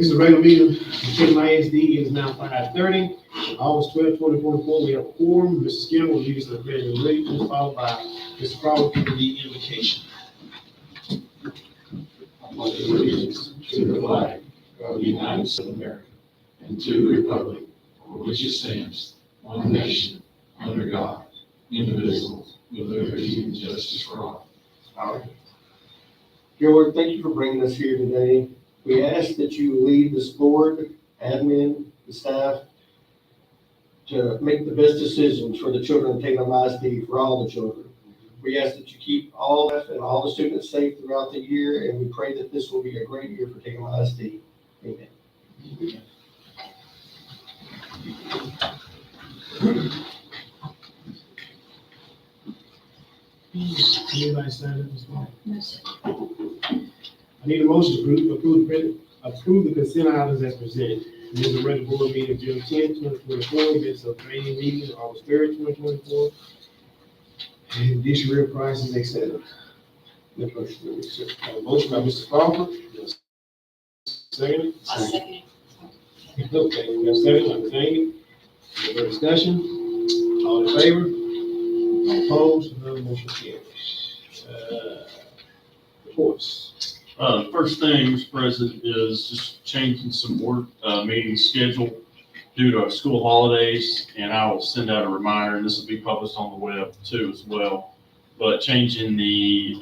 This is a regular meeting of Chisholm ISD. It is now 5:30. August 12, 2024. We have a quorum. Mr. Skinner will lead us in the pledge of allegiance, followed by Mr. Crawford giving the invocation. I pledge allegiance to the flag of the United States of America and to the republic for which it stands, one nation, under God, indivisible, with liberty and justice for all. Dear Lord, thank you for bringing us here today. We ask that you lead this board, admin, the staff, to make the best decisions for the children of Tatum ISD, for all the children. We ask that you keep all of and all the students safe throughout the year, and we pray that this will be a great year for Tatum ISD. Amen. Anybody sign up this morning? I need a motion to approve the consent items as presented. This is a regular board meeting of June 10, 2024. This is a training meeting August 3rd, 2024. And additional prices, etc. The motion by Mr. Crawford. Second. I second it. Okay, we got a second. I'm saying. Any further discussion? All in favor? All opposed? None motion carries. Reports. First thing, Mr. President, is just changing some work meeting schedule due to our school holidays, and I will send out a reminder, and this will be published on the web too as well. But changing the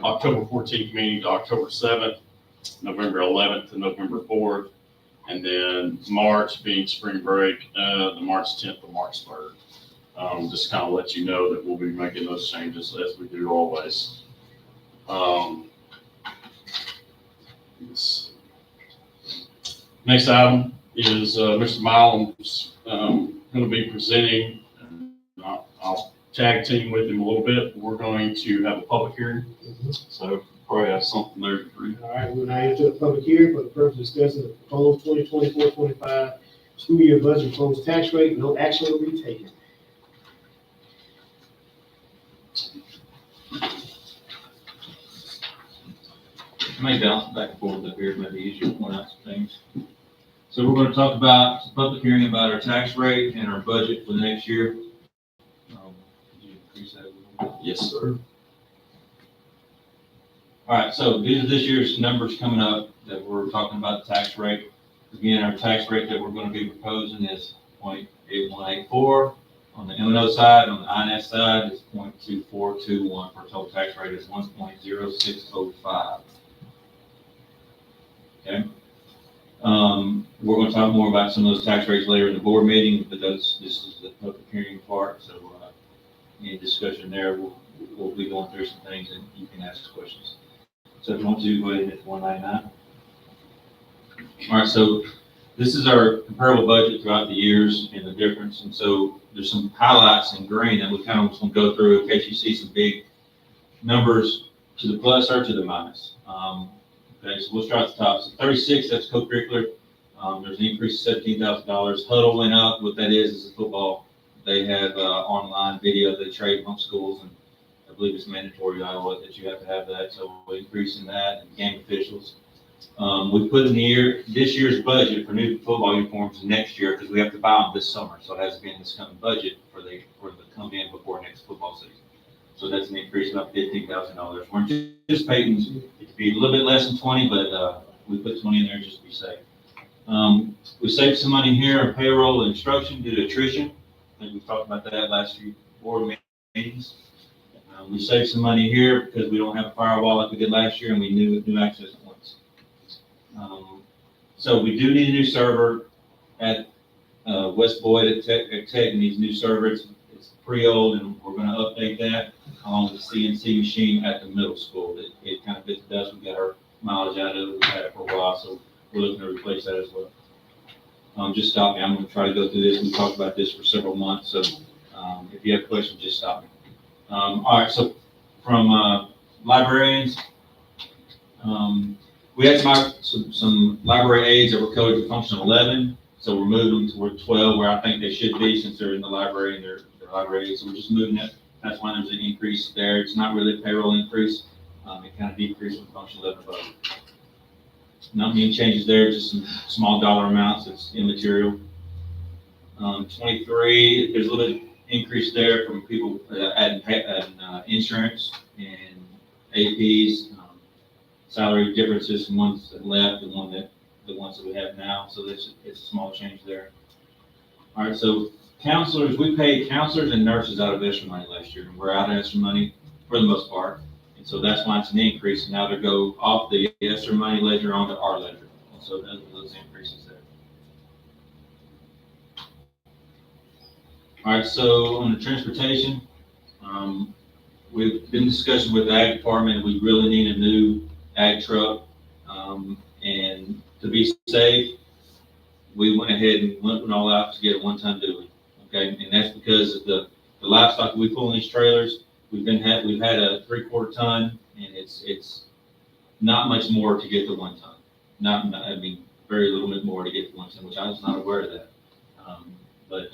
October 14th meeting to October 7th, November 11th to November 4th, and then March being spring break, the March 10th to March 3rd. Just kind of let you know that we'll be making those changes as we do always. Next item is Mr. Milam's going to be presenting. I'll tag team with him a little bit. We're going to have a public hearing, so probably have something there to read. All right, we're now into the public hearing for the purpose of discussing the proposed 2024-25 school year budget proposed tax rate. No action will be taken. I may bounce back and forth up here, maybe easier to point out some things. So we're going to talk about some public hearing about our tax rate and our budget for the next year. Could you increase that a little bit? Yes, sir. All right, so these are this year's numbers coming up that we're talking about the tax rate. Again, our tax rate that we're going to be proposing is 0.8184. On the M&O side, on the INS side is 0.2421 for a total tax rate is 1.0605. Okay. We're going to talk more about some of those tax rates later in the board meeting, but this is the public hearing part. So any discussion there, we'll be going through some things and you can ask questions. So if you want to, go ahead and hit 199. All right, so this is our comparable budget throughout the years and the difference. And so there's some highlights in green that we kind of just want to go through in case you see some big numbers to the plus or to the minus. Okay, so we'll start at the top. So 36, that's co-curricular. There's an increase of $17,000. Huddle went up. What that is the football. They have online video they trade among schools, and I believe it's mandatory Iowa that you have to have that. So we're increasing that, and game officials. We put in this year's budget for new football uniforms next year because we have to buy them this summer. So it has to be in this coming budget for the come in before next football season. So that's an increase of about $15,000. We're anticipating it to be a little bit less than 20, but we put 20 in there just to be safe. We saved some money here on payroll and instruction due to attrition. I think we talked about that last few board meetings. We saved some money here because we don't have a firewall like we did last year, and we knew new access points. So we do need a new server at West Boyd at Tech, and these new servers. It's pretty old, and we're going to update that along with the CNC machine at the middle school. It kind of bit the dust. We got our mileage out of it. We've had it for a while, so we're looking to replace that as well. Just stop me. I'm going to try to go through this. We talked about this for several months, so if you have questions, just stop me. All right, so from librarians, we had some library aides that were coded to function 11, so we're moving them toward 12, where I think they should be since they're in the library and they're library aides. So we're just moving it. That's why there's an increase there. It's not really a payroll increase. It kind of decreased with function 11 budget. Not many changes there, just some small dollar amounts, it's immaterial. 23, there's a little bit increase there from people adding insurance and APs, salary differences from ones that left and the ones that we have now, so it's a small change there. All right, so counselors, we paid counselors and nurses out of extra money last year, and we're out of extra money for the most part. And so that's why it's an increase, and now to go off the extra money ledger onto our ledger. And so those increases there. All right, so on the transportation, we've been discussing with the ag department, we really need a new ag truck. And to be safe, we went ahead and went all out to get a one-ton dually. Okay, and that's because of the livestock we pull in these trailers. We've had a 3/4 ton, and it's not much more to get the 1 ton. I mean, very little bit more to get the 1 ton, which I was not aware of that. But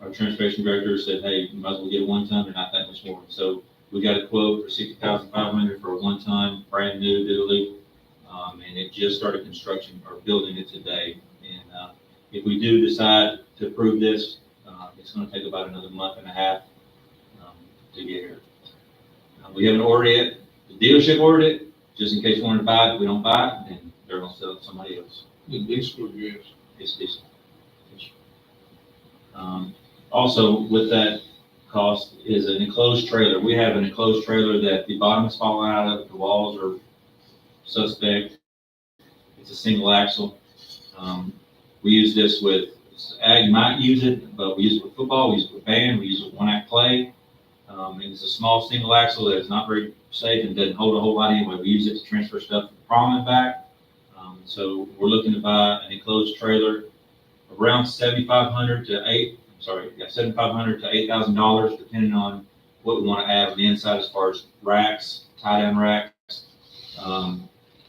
our transportation director said, hey, you might as well get a 1 ton, or not that much more. So we got a quote for $60,500 for a 1 ton, brand new dually. And it just started construction or building it today. And if we do decide to approve this, it's going to take about another month and a half to get here. We haven't ordered it. The dealership ordered it, just in case we want to buy it. If we don't buy it, then they're going to sell it to somebody else. The diesel, yes. It's decent. Also, with that cost is an enclosed trailer. We have an enclosed trailer that the bottom is falling out of, the walls are suspect. It's a single axle. We use this with, ag might use it, but we use it with football, we use it with band, we use it with one-act play. And it's a small single axle that is not very safe and doesn't hold a whole lot anyway. We use it to transfer stuff from prom and back. So we're looking to buy an enclosed trailer around $7,500 to $8,000, depending on what we want to add on the inside as far as racks, tie-down racks,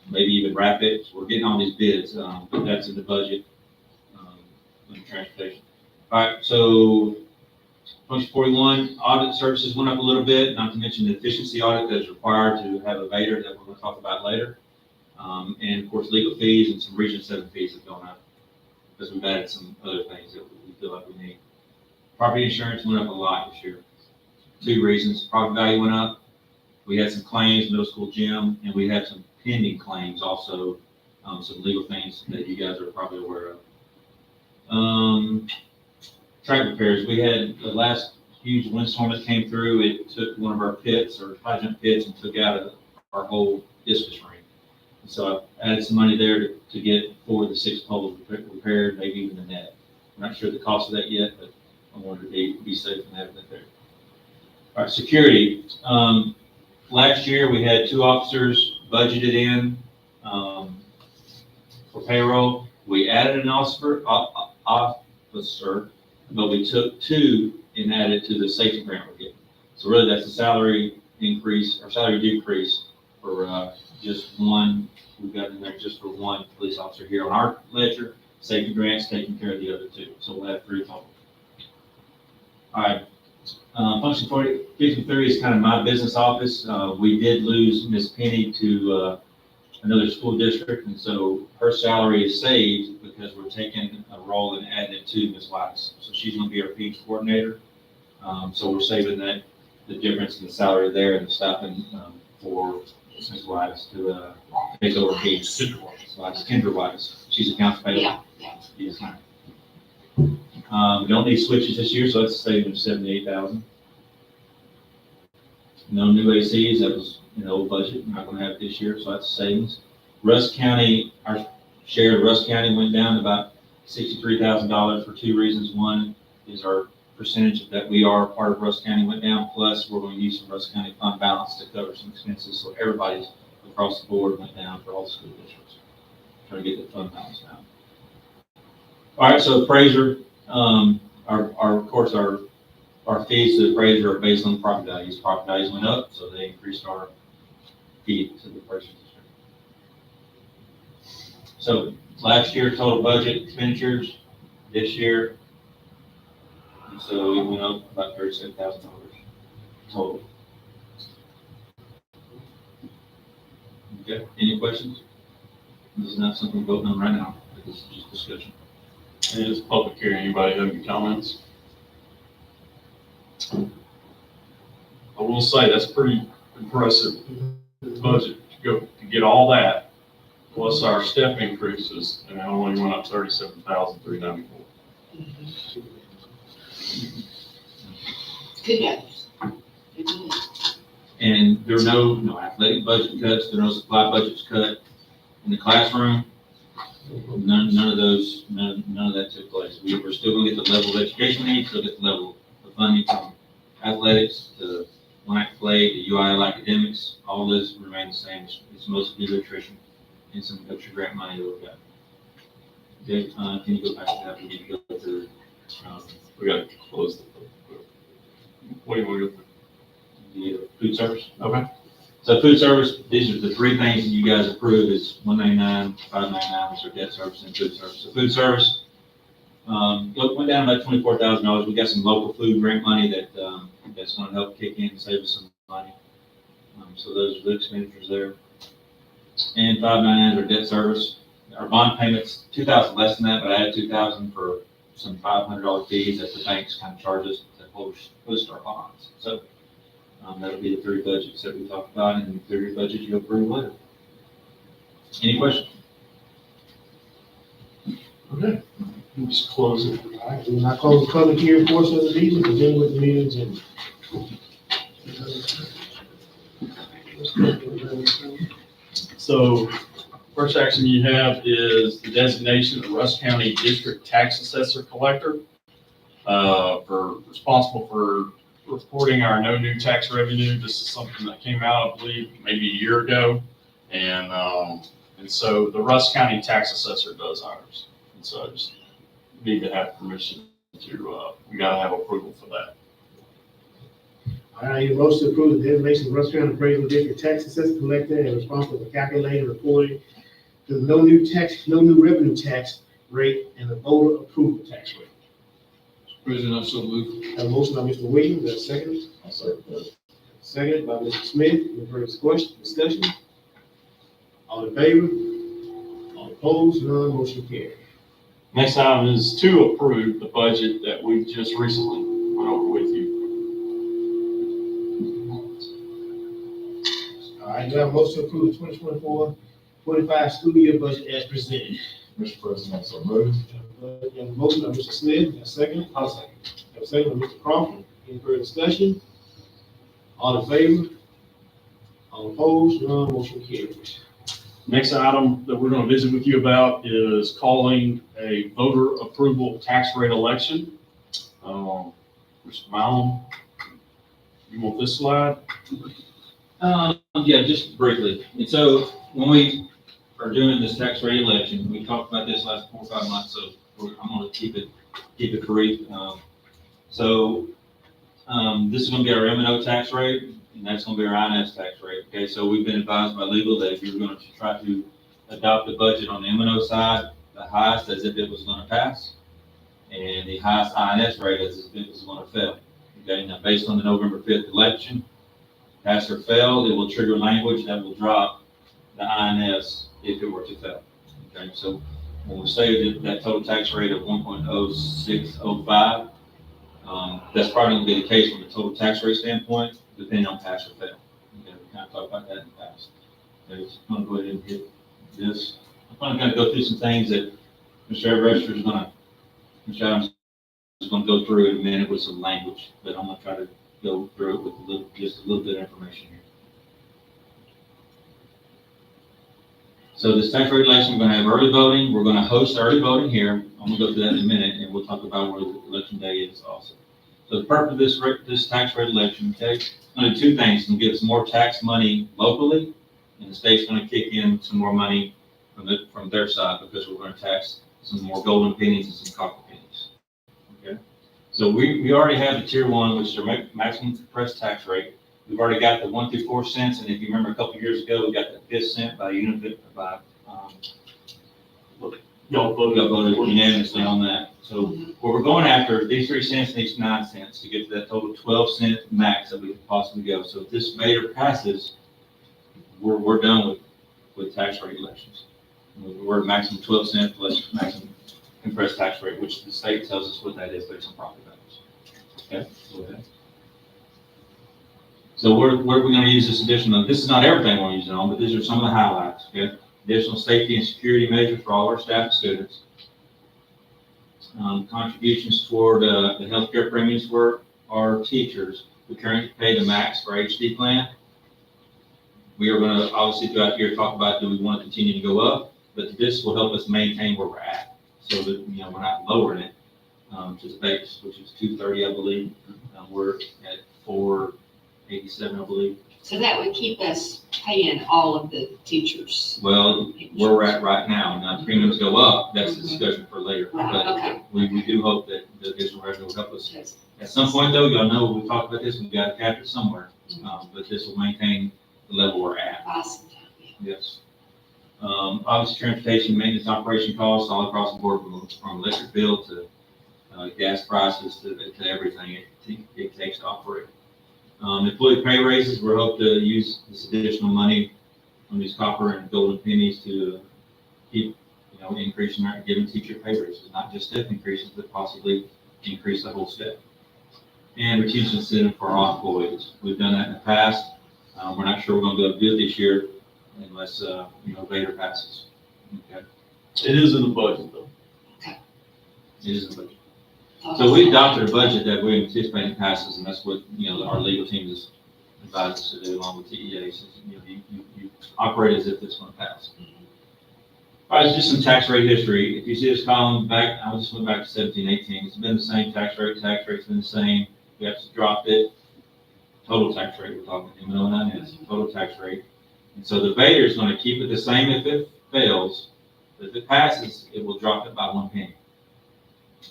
maybe even wrap it. So we're getting all these bids, but that's in the budget in transportation. All right, so function 41, audit services went up a little bit, not to mention the efficiency audit that is required to have a Vader that we're going to talk about later. And of course, legal fees and some Region 7 fees have gone up because we've added some other things that we feel like we need. Property insurance went up a lot this year. 2 reasons. Property value went up. We had some claims, middle school gym, and we had some pending claims also, some legal things that you guys are probably aware of. Track repairs. We had the last huge windstorm that came through. It took one of our pits, or hydrant pits, and took out our whole discus ring. And so I added some money there to get 4 of the 6 poles repaired, maybe even the net. I'm not sure the cost of that yet, but I wanted to be safe and have that there. All right, security. Last year we had 2 officers budgeted in for payroll. We added an officer, but we took 2 and added to the safety grant we're getting. So really that's a salary increase or salary decrease for just 1. We've got in there just for 1 police officer here on our ledger. Safety grants taking care of the other 2. So we'll have 3 total. All right. Function 53 is kind of my business office. We did lose Miss Penny to another school district, and so her salary is saved because we're taking a role and adding it to Ms. Weiss. So she's going to be our PEDS coordinator. So we're saving the difference in the salary there and the stipend for Ms. Weiss to take over PEDS. Kendra Weiss. She's accounts payable. Yes, ma'am. We don't need switches this year, so that's a saving of $78,000. No new ACs, that was in the old budget. We're not going to have it this year, so that's savings. Rusk County, our share of Rusk County went down about $63,000 for 2 reasons. One is our percentage that we are part of Rusk County went down, plus we're going to use some Rusk County fund balance to cover some expenses. So everybody's across the board went down for all the school districts. Trying to get the fund balance down. All right, so appraiser. Of course, our fees to the appraiser are based on property values. Property values went up, so they increased our fee to the appraiser. So last year, total budget expenditures. This year, so we went up about $37,000 total. Okay, any questions? This is not something we're voting on right now, this is just discussion. And it's a public hearing. Anybody have any comments? I will say that's pretty impressive budget to go to get all that, plus our step increases, and it only went up 37,394. Good guys. Good guys. And there are no athletic budget cuts, there are no supply budgets cut in the classroom. None of that took place. We're still gonna get the level of education we need, still get the level of funding from athletics to LAC play to UIL academics. All this remain the same. It's mostly nutrition and some extra grant money that we've got. Okay, can you go back to that? We need to go through, We got to close the, what do you want to go the food service. Okay. So food service, these are the three things that you guys approve is 199, 599, which are debt service and food service. So food service, went down about $24,000. We got some local food grant money that's going to help kick in and save us some money. So those are the expenditures there. And 599 are debt service. Our bond payments, $2,000 less than that, but I added $2,000 for some $500 fees that the banks kind of charge us to host our bonds. So that'll be the three budgets that we talked about, and the three budgets you'll approve later. Any questions? Okay. We'll just close it. All right, we'll not close the public hearing portion of the meeting, begin with the meeting agenda. So first action you have is the designation of Rusk County District Tax Assessor Collector, for responsible for reporting our no new tax revenue. This is something that came out, I believe, maybe a year ago. And so the Rusk County Tax Assessor does ours. And so I just need to have permission to, we gotta have approval for that. All right, your motion to approve the designation of Rusk County Appraisal District Tax Assessor Collector and responsible for calculating and reporting the no new revenue tax rate and the voter approval tax rate. President, I so move. Have a motion by Mr. Williams, that's second. Second by Mr. Smith. Any further discussion? All in favor? All opposed? None, motion carried. Next item is to approve the budget that we just recently went over with you. All right, you have a motion to approve the 2024-25 school year budget as presented. Mr. President, I so move. You have a motion by Mr. Smith, a second. I'll second. Have a second by Mr. Crawford. Any further discussion? All in favor? All opposed? None, motion carried. Next item that we're going to visit with you about is calling a voter approval tax rate election. Mr. Malum, you want this slide? Yeah, just briefly. And so when we are doing this tax rate election, we talked about this last 4 or 5 months, so I'm going to keep it brief. This is going to be our M&O tax rate, and that's going to be our INS tax rate. Okay, so we've been advised by legal that if you're going to try to adopt a budget on the M&O side, the highest as if it was going to pass, and the highest INS rate as if it was going to fail. Okay, now based on the November 5th election, pass or fail, it will trigger language that will drop the INS if it were to fail. Okay, so when we say that total tax rate of 1.0605, that's probably going to be the case from the total tax rate standpoint, depending on pass or fail. Okay, we kind of talked about that in the past. Okay, so I'm going to go ahead and hit this. I'm going to go through some things that Mr. Everester is going to, Mr. Adams is going to go through in a minute with some language, but I'm going to try to go through it with just a little bit of information here. So this tax rate election, we're going to have early voting. We're going to host early voting here. I'm going to go through that in a minute, and we'll talk about where the election day is also. So the purpose of this tax rate election, okay, it's going to do two things. It's going to give us more tax money locally, and the state's going to kick in some more money from their side because we're going to tax some more golden pennies and some copper pennies. Okay. So we already have the tier 1, which is our maximum compressed tax rate. We've already got the 1 through 4 cents, and if you remember a couple of years ago, we got the 5th cent by Y'all voted unanimously on that. So what we're going after, these 3 cents and these 9 cents to get to that total 12 cent max that we could possibly go. So if this mayor passes, we're done with tax rate elections. We're maximum 12 cent plus maximum compressed tax rate, which the state tells us what that is based on property values. Okay, go ahead. So where are we gonna use this additional, this is not everything we're using on, but these are some of the highlights, okay? Additional safety and security measures for all our staff and students. Contributions toward, the healthcare premiums for our teachers. We currently pay the max for HD plan. We are gonna, obviously throughout the year, talk about, do we wanna continue to go up? But this will help us maintain where we're at, so that, you know, we're not lowering it, to the base, which is 230, I believe. We're at 487, I believe. So that would keep us paying all of the teachers. Well, where we're at right now, now premiums go up, that's a discussion for later. Right, But okay. we do hope that the additional revenue will help us. At some point though, y'all know, we talked about this, we got to cap it somewhere, but this will maintain the level we're at. Awesome. Yes. Obviously, transportation, maintenance, operation costs all across the board, from electric bill to, gas prices to everything it takes to operate. Employee pay raises, we're hoping to use this additional money on these copper and golden pennies to keep, you know, increasing our, giving teacher pay raises, not just step increases, but possibly increase the whole step. And retention incentive for our employees. We've done that in the past. We're not sure we're gonna be able to do it this year unless, you know, Vader passes. Okay, It is in the budget though. it is a budget. So we adopted a budget that we're anticipating passes, and that's what, you know, our legal team has advised us to do along with TEA. So, you know, you operate as if it's gonna pass. All right, just some tax rate history. If you see this column back, I just went back to 17, 18. It's been the same tax rate's been the same. We have to drop it. Total tax rate, we're talking, even though that is total tax rate. And so the Vader is gonna keep it the same if it fails, but if it passes, it will drop it by 1 penny.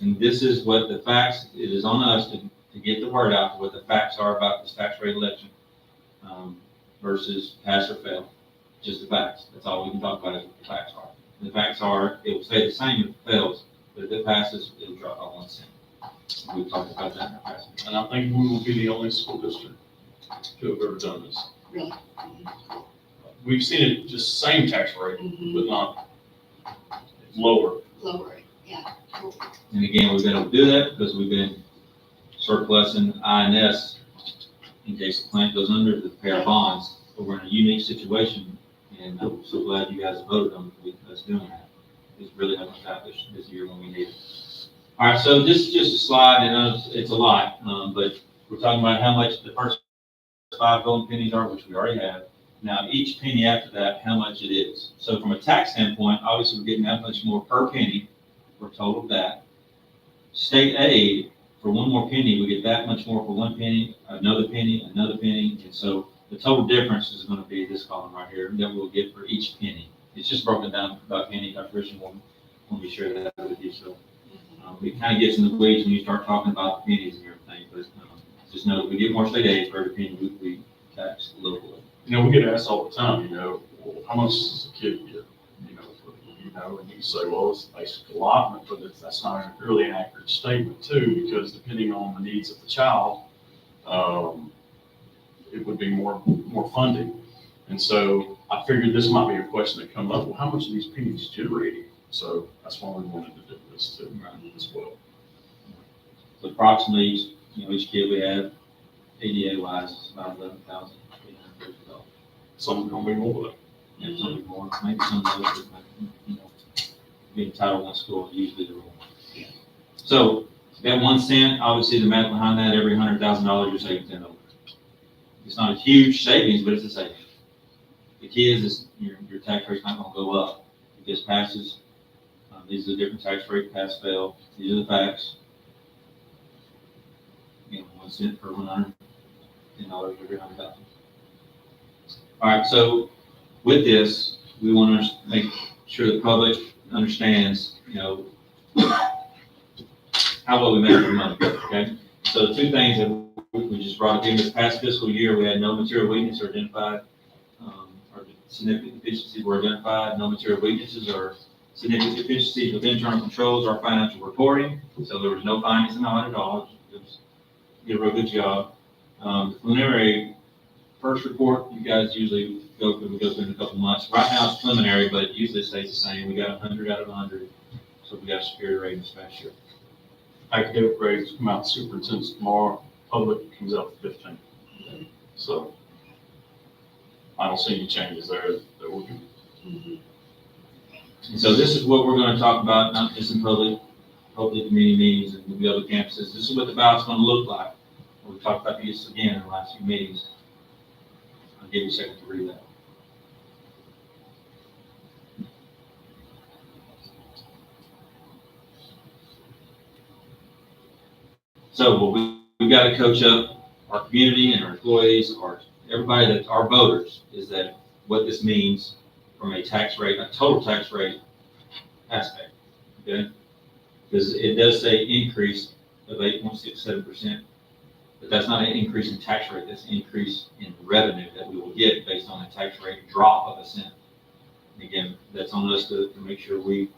And this is what the facts, it is on us to get the word out, what the facts are about this tax rate election, versus pass or fail, just the facts. That's all we can talk about is what the facts are. The facts are, it will stay the same if it fails, but if it passes, it'll drop by 1 cent. We've talked about that in the past. And I think we will be the only school district to have ever done this. Really? We've seen it just same tax rate, Mhm. but not lower. Lower it, yeah. And again, we've been able to do that because we've been surplusing INS in case the plant goes under to pay our bonds. But we're in a unique situation, and I'm so glad you guys voted on us doing that. It's really helped us out this year when we need it. All right, so this is just a slide, and it's a lot, but we're talking about how much the first 5 golden pennies are, which we already have. Now, each penny after that, how much it is. So from a tax standpoint, obviously, we're getting that much more per penny. We're told of that. State aid, for 1 more penny, we get that much more for 1 penny, another penny, and so the total difference is gonna be this column right here that we'll get for each penny. It's just broken down by penny. Dr. Christian will be share that with you, so. It kind of gets in the weeds when you start talking about the pennies and everything, but just know that we get more state aid for every penny we tax locally. You know, we get asked all the time, you know, well, how much does a kid get? And you say, well, it's a basic allotment, but that's not really an accurate statement too, because depending on the needs of the child, it would be more funding. And so I figured this might be a question that come up, well, how much are these pennies generating? So that's why we wanted to do this too, as well. So approximately, you know, each kid we have, ADA wise, is about $11,850. Some gonna be more than And some more, maybe some of those, but, you know, being Title I school, usually the rule. So that 1 cent, obviously the math behind that, every $100,000 you're saving $10. It's not a huge savings, but it's a savings. The key is your tax rate's not gonna go up. If this passes, these are the different tax rate, pass, fail. These are the facts. You know, 1 cent per $100, $10 every 100,000. All right, so with this, we want to make sure the public understands, you know, how well we make our money, okay? So the 2 things that we just brought up in this past fiscal year, we had no material weakness or identified, or significant deficiencies were identified. No material weaknesses or significant deficiencies with internal controls or financial reporting. So there was no findings in the audit at all. It was, did a real good job. The preliminary first report, you guys usually go through in a couple months. Right now it's preliminary, but it usually stays the same. We got 100 out of 100, so we got a superior rating this past year. Academic grades come out superintendent's tomorrow, public comes out the 15th. So I don't see any changes there that will be. Mhm. And so this is what we're gonna talk about, not just in public community meetings and the other campuses. This is what the ballot's gonna look like. We talked about this again in the last few meetings. I'll give you a second to read that. So what we've got to coach up our community and our employees, everybody that's our voters, is that what this means from a tax rate, a total tax rate aspect, okay? Because it does say increase of 8.67%, but that's not an increase in tax rate, that's an increase in revenue that we will get based on a tax rate drop of a cent. And again, that's on us to make sure we're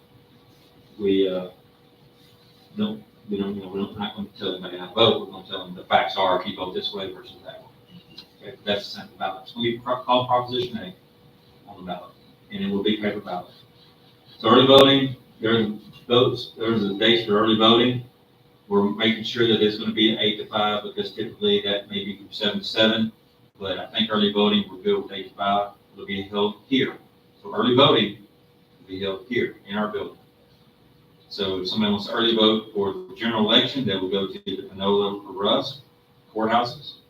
not going to tell anybody how to vote. We're going to tell them the facts are, if you vote this way versus that way. Okay, that's the simple ballot. It's going to be called Proposition A on the ballot, and it will be paper ballot. So early voting, there's the dates for early voting. We're making sure that it's going to be 8 to 5 because typically that may be from 7 to 7. But I think early voting will go with 8 to 5. It'll be held here. So early voting will be held here in our building. So if somebody wants to early vote for the general election, they will go to the Panola or Rusk courthouses,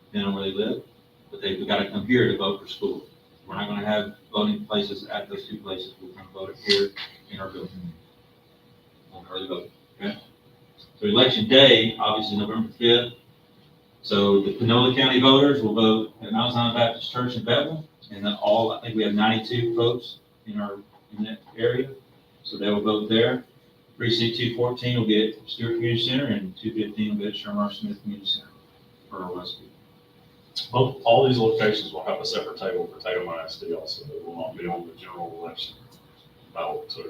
depending on where they live. But they've got to come here to vote for school. We're not going to have voting places at those two places. We're going to vote it here in our building on early voting. Okay. So election day, obviously November 5th. So the Panola County voters will vote at Mount Zion Baptist Church in Bethel, and then I think we have 92 votes in that area. So they will vote there. Precinct 214 will be at Stewart Community Center, and 215 will be at Sherman Smith Community Center for Westview. All these locations will have a separate table for Tatum ISD also. They will not be on the general election ballot. So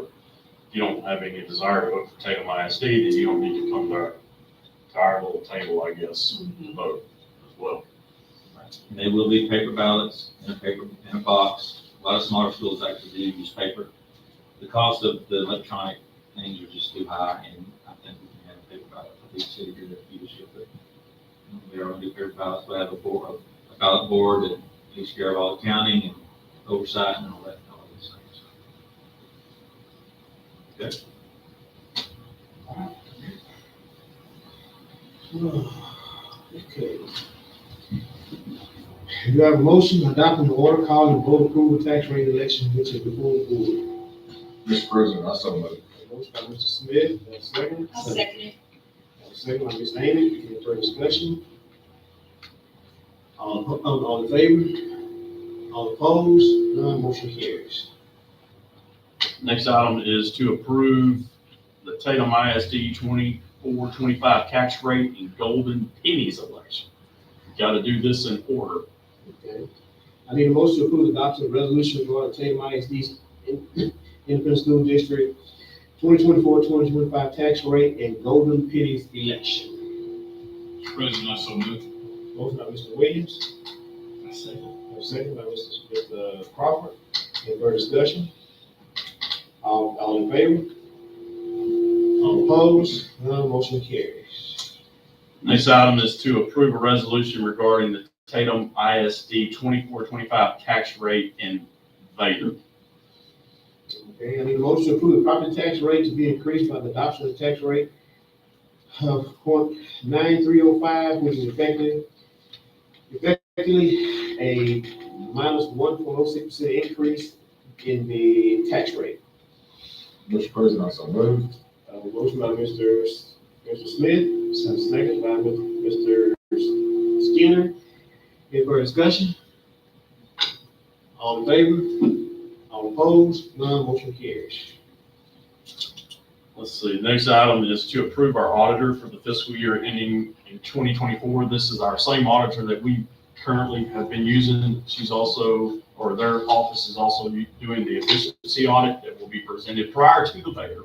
if you don't have any desire to vote for Tatum ISD, then you don't need to come to our little table, I guess, to vote as well. And they will be paper ballots in a box. A lot of smaller schools actually do use paper. The cost of the electronic things are just too high, and I think we can have a paper ballot for each city here that leadership. But we are going to do paper ballots. We'll have a ballot board that takes care of all the counting and oversight and all these things. Okay. You have a motion adopting the order calling the vote approval tax rate election, which is before the board. Mr. President, I so move. Motion by Mr. Smith, that's second. I'll second it. Second by Ms. Amy. Any further discussion? All in favor? All opposed? None, motion carries. Next item is to approve the Tatum ISD 24-25 tax rate and Golden Pennies election. Got to do this in order. Okay. I need a motion to approve the adoption of resolution regarding Tatum ISD's Independent School District 2024-2025 tax rate and Golden Pennies election. Mr. President, I so move. Motion by Mr. Williams. Second by Mr. Crawford. Any further discussion? All in favor? All opposed? None, motion carries. Next item is to approve a resolution regarding the Tatum ISD 24-25 tax rate in Vader. Okay, I need a motion to approve the property tax rate to be increased by the adoption of the tax rate of 0.9305, which is effectively a minus 1.06% increase in the tax rate. Mr. President, I so move. Motion by Mr. Smith, second by Mr. Skinner. Any further discussion? All in favor? All opposed? None, motion carries. Let's see, next item is to approve our auditor for the fiscal year ending in 2024. This is our same auditor that we currently have been using. She's also, or their office is also doing the efficiency audit that will be presented prior to the mayor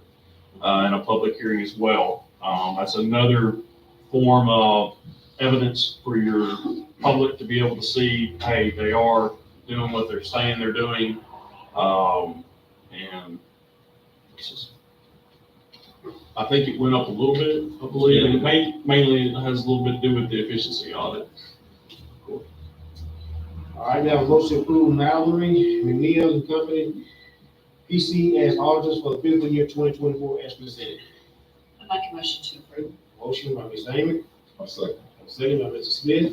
in a public hearing as well. That's another form of evidence for your public to be able to see, hey, they are doing what they're saying they're doing. And it's just, I think it went up a little bit, I believe, and mainly it has a little bit to do with the efficiency audit. All right, now motion to approve Mallory, McNeil and Company, PC as auditors for the fiscal year 2024 as presented. I make a motion to approve. Motion by Mr. Amy, I'll second. second by Mr. Smith.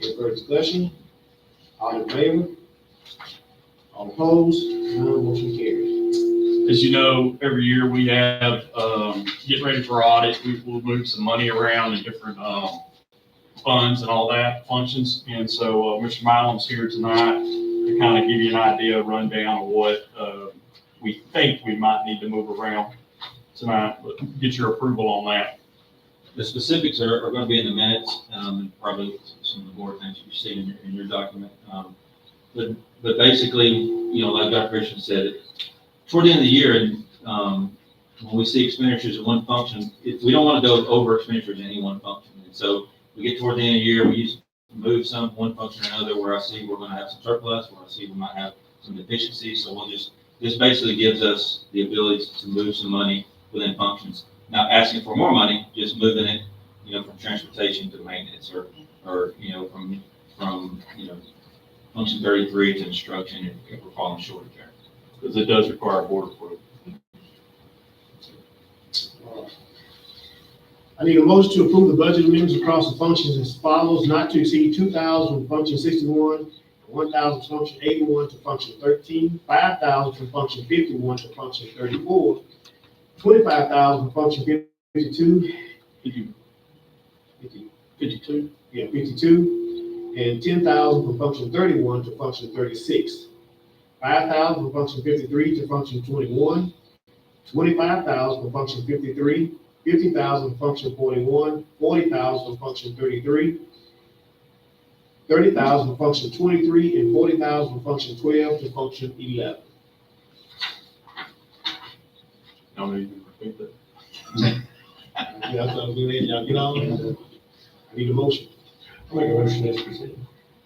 Any further discussion? All in favor? All opposed? None motion carries. As you know, every year we have, getting ready for audit, we'll move some money around in different, funds and all that functions. And so, Mr. Milam's here tonight to kind of give you an idea, rundown of what, we think we might need to move around tonight, but get your approval on that. The specifics are going to be in the minutes, and probably some of the board things you see in your document. But basically, you know, like Dr. Christian said, toward the end of the year, and when we see expenditures in one function, we don't want to go over expenditures in any one function. And so we get toward the end of the year, we used to move some one function or another where I see we're going to have some surplus, where I see we might have some deficiencies. So we'll this basically gives us the ability to move some money within functions. Not asking for more money, just moving it, you know, from transportation to maintenance or you know, from function 33 to instruction if we're falling short of there. Because it does require board approval. I need a motion to approve the budget amendments across the functions as follows, not to exceed 2,000 from function 61, 1,000 from function 81 to function 13, 5,000 from function 51 to function 34, 25,000 from function 52, 52? yeah, 52, and 10,000 from function 31 to function 36, 5,000 from function 53 to function 21, 25,000 from function 53, 50,000 from function 41, 40,000 from function 33, 30,000 from function 23, and 40,000 from function 12 to function 11. No need to repeat that. Yeah, that's what I'm doing. Y'all get on there? I need a motion. I'll make a motion as presented.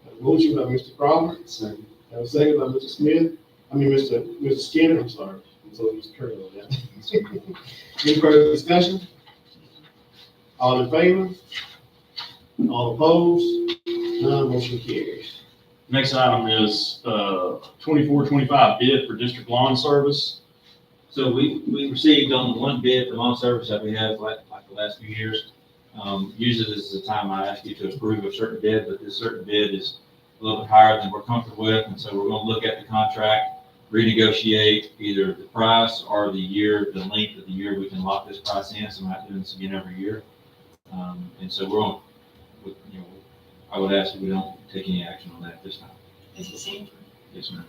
A motion by Mr. Crawford, Second. and a second by Mr. Smith, Mr. Skinner, I'm sorry. I'm so used to Curry on that. Any further discussion? All in favor? All opposed? None motion carries. Next item is 24-25 bid for district lawn service. So we received on one bid for lawn service that we have like the last few years. Usually this is the time I ask you to approve a certain bid, but this certain bid is a little bit higher than we're comfortable with. And so we're going to look at the contract, renegotiate either the price or the length of the year we can lock this price in. So I'm not doing this again every year. And so we're on, you know, I would ask that we don't take any action on that this time. Is it Sanford? Yes, ma'am.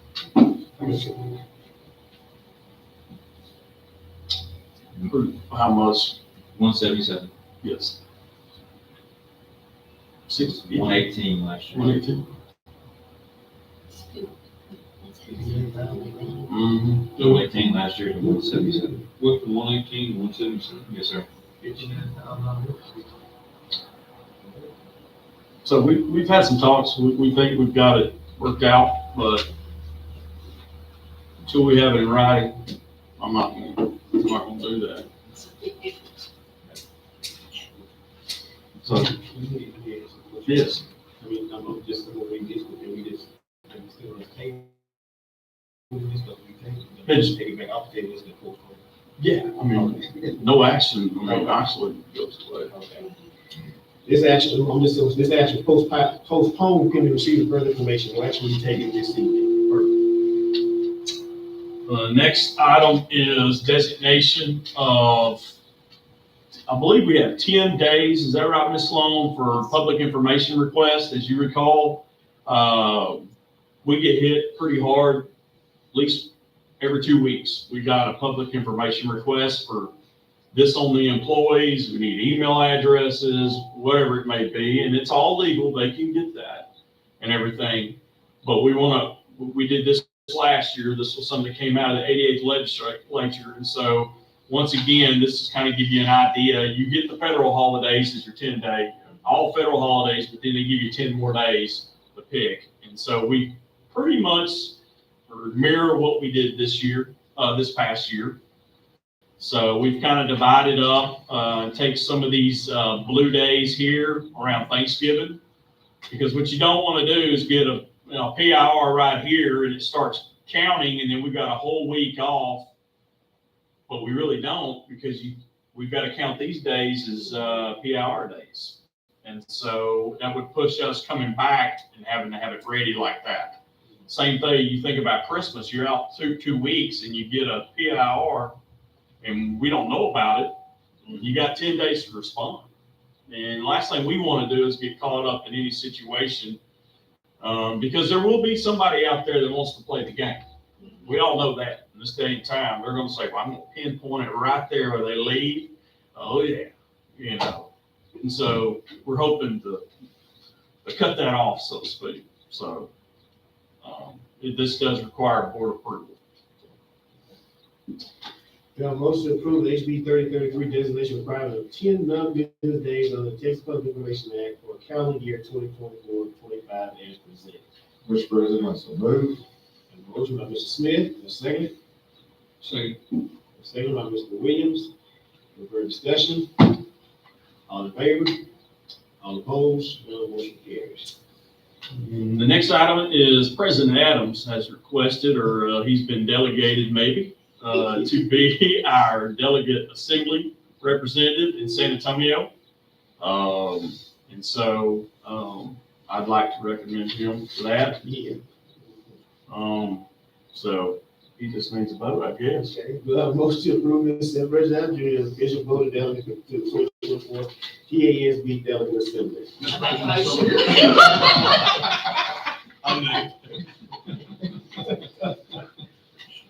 How much? 177, Yes. 118 last year. 118? Mm-hmm. 118 last year to 177. Went from 118 to 177. Yes, sir. So we've had some talks. We think we've got it worked out, but until we have it in writing, I'm not gonna do that. It's a big difference. So, yes, I mean, I'm not just gonna read this, but then we just, I'm still on the table. This stuff we It's- take it back off the table, it's gonna postpone. yeah, I mean, no action, I mean, actually goes away. Okay. This action, this action postponed pending receipt of further information, will actually be taken this evening. Next item is designation of, I believe we have 10 days, is that right, Ms. Sloan, for public information requests? As you recall, we get hit pretty hard, at least every 2 weeks. We got a public information request for this on the employees, we need email addresses, whatever it may be, and it's all legal, they can get that and everything. But we did this last year, this was something that came out of the 88th legislature, and so once again, this is kind of give you an idea. You get the federal holidays as your 10-day, all federal holidays, but then they give you 10 more days to pick. And so we pretty much mirror what we did this year, this past year. So we've kind of divided up, take some of these blue days here around Thanksgiving, because what you don't want to do is get a PIR right here and it starts counting, and then we've got a whole week off, but we really don't, because we've got to count these days as PIR days. And so that would push us coming back and having to have it ready like that. Same thing, you think about Christmas, you're out two weeks and you get a PIR and we don't know about it. You got 10 days to respond. And last thing we want to do is get caught up in any situation, because there will be somebody out there that wants to play the game. We all know that in this day and time. They're going to say, well, I'm going to pinpoint it right there where they lead. Oh yeah, And so we're hoping to cut that off, so to speak. So this does require board approval. We have a motion to approve the HB 3033 designation requirement of 10 non-business days on the Texas Public Information Act for calendar year 2024-25 as presented. Mr. President, I so move. A motion by Mr. Smith, a second. Second. A second by Mr. Williams. Any further discussion? All in favor? All opposed? None motion carries. The next item is President Adams has requested, or he's been delegated maybe, to be our delegate assembly representative in San Antonio. And so I'd like to recommend him for that. Yeah. So he just needs a vote, I guess. Okay, we have a motion to approve this President Jr. as official voted delegate to the 2024 TASB delegate assembly.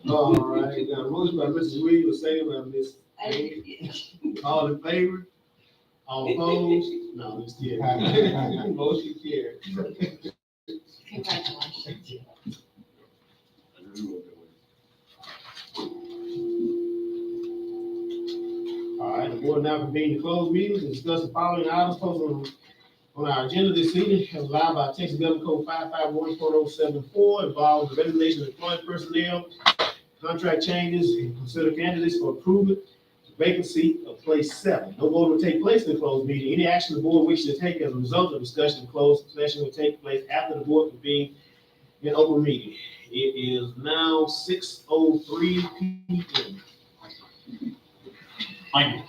All right, got a motion by Mrs. Williams, a second by Ms. Hayes. All in favor? All opposed? No, it's still. Motion carried. Congratulations. All right, the board now convene the closed meeting to discuss the following items posted on our agenda this evening, as allowed by Texas Government Code 551.4074, involving the resignation of employed personnel, contract changes, and consider candidates for approval to vacant seat of place 7. No vote will take place in the closed meeting. Any action the board wishes to take as a result of discussion in closed session will take place after the board convenes in open meeting. It is now 6:03 p.m. Thank you.